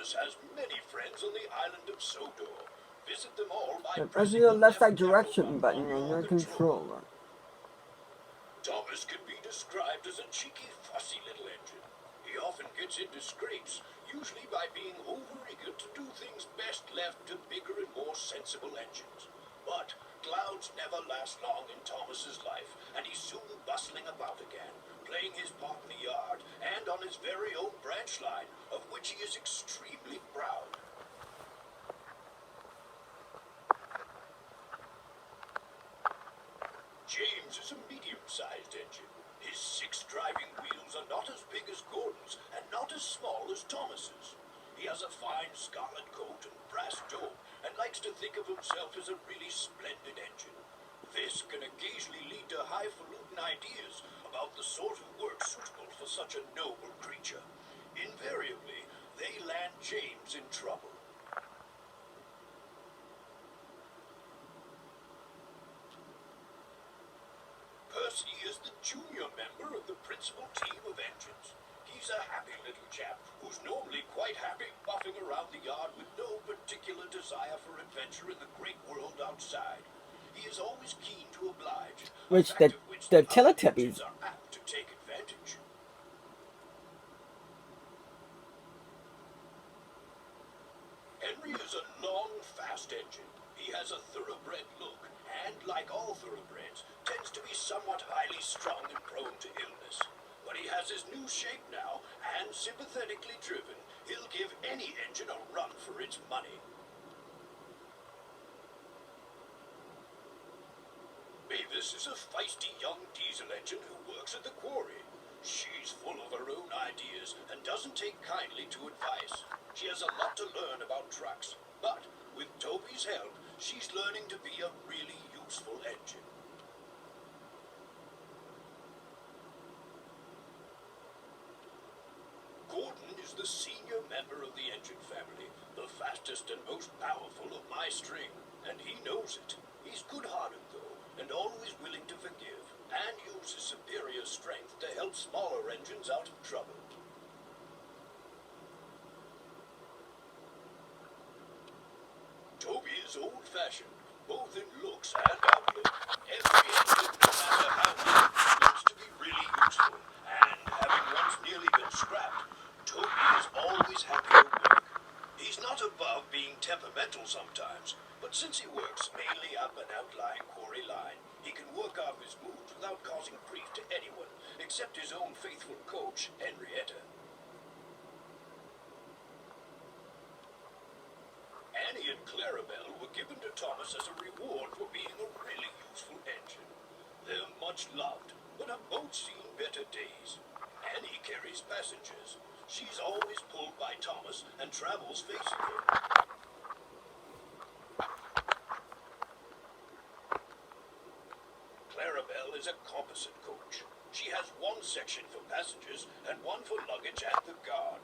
Thomas has many friends on the island of Sodor. Visit them all by pressing the left side direction button on your controller. Thomas can be described as a cheeky, fussy little engine. He often gets into scrapes, usually by being over-eager to do things best left to bigger and more sensible engines. But clouds never last long in Thomas's life, and he's soon bustling about again, playing his part in the yard and on his very own branch line, of which he is extremely proud. James is a medium-sized engine. His 6 driving wheels are not as big as Gordon's and not as small as Thomas's. He has a fine scarlet coat and brass dome and likes to think of himself as a really splendid engine. This can occasionally lead to highfalutin ideas about the sort of work suitable for such a noble creature. Invariably, they land James in trouble. Percy is the junior member of the principal team of engines. He's a happy little chap who's normally quite happy buffing around the yard with no particular desire for adventure in the great world outside. He is always keen to oblige, Which the Teletubbies are apt to take advantage. Henry is a long, fast engine. He has a thoroughbred look, and like all thoroughbreds, tends to be somewhat highly strung and prone to illness. But he has his new shape now, and sympathetically driven, he'll give any engine a run for its money. Mavis is a feisty young diesel engine who works at the quarry. She's full of her own ideas and doesn't take kindly to advice. She has a lot to learn about trucks, but with Toby's help, she's learning to be a really useful engine. Gordon is the senior member of the engine family, the fastest and most powerful of my string, and he knows it. He's good-hearted, though, and always willing to forgive, and use his superior strength to help smaller engines out of trouble. Toby is old-fashioned, both in looks and outlook. Every engine, no matter how old, looks to be really useful, and having once nearly been scrapped, Toby is always happy to work. He's not above being temperamental sometimes, but since he works mainly up an outlying quarry line, he can work off his moods without causing grief to anyone, except his own faithful coach, Henrietta. Annie and Clarissa were given to Thomas as a reward for being a really useful engine. They're much loved, but have both seen better days. Annie carries passengers. She's always pulled by Thomas and travels facing him. Clarissa is a composite coach. She has one section for passengers and one for luggage at the guard.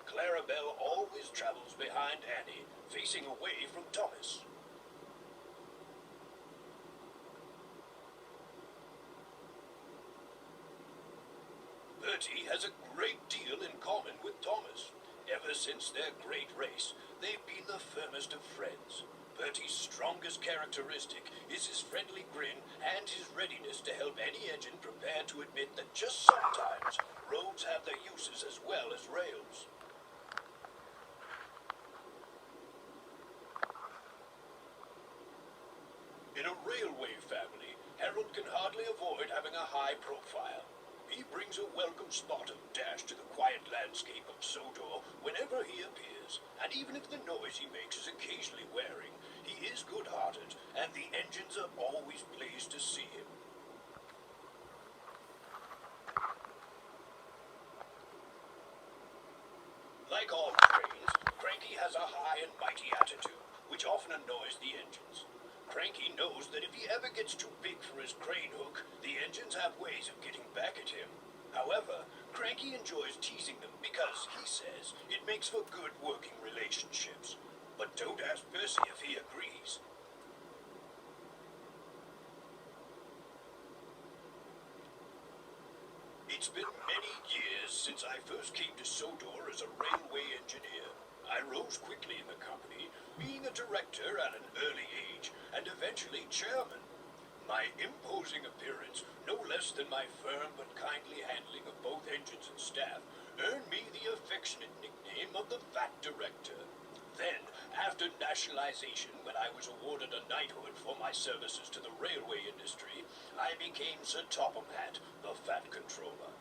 Clarissa always travels behind Annie, facing away from Thomas. Bertie has a great deal in common with Thomas. Ever since their great race, they've been the firmest of friends. Bertie's strongest characteristic is his friendly grin and his readiness to help any engine prepared to admit that just sometimes roads have their uses as well as rails. In a railway family, Harold can hardly avoid having a high profile. He brings a welcome spot of dash to the quiet landscape of Sodor whenever he appears, and even if the noise he makes is occasionally wearing, he is good-hearted, and the engines are always pleased to see him. Like all cranes, Cranky has a high and mighty attitude, which often annoys the engines. Cranky knows that if he ever gets too big for his crane hook, the engines have ways of getting back at him. However, Cranky enjoys teasing them because, he says, it makes for good working relationships. But don't ask Percy if he agrees. It's been many years since I first came to Sodor as a railway engineer. I rose quickly in the company, being a director at an early age, and eventually chairman. My imposing appearance, no less than my firm but kindly handling of both engines and staff, earned me the affectionate nickname of the Fat Director. Then, after nationalization, when I was awarded a knighthood for my services to the railway industry, I became Sir Topham Hatt, the Fat Controller.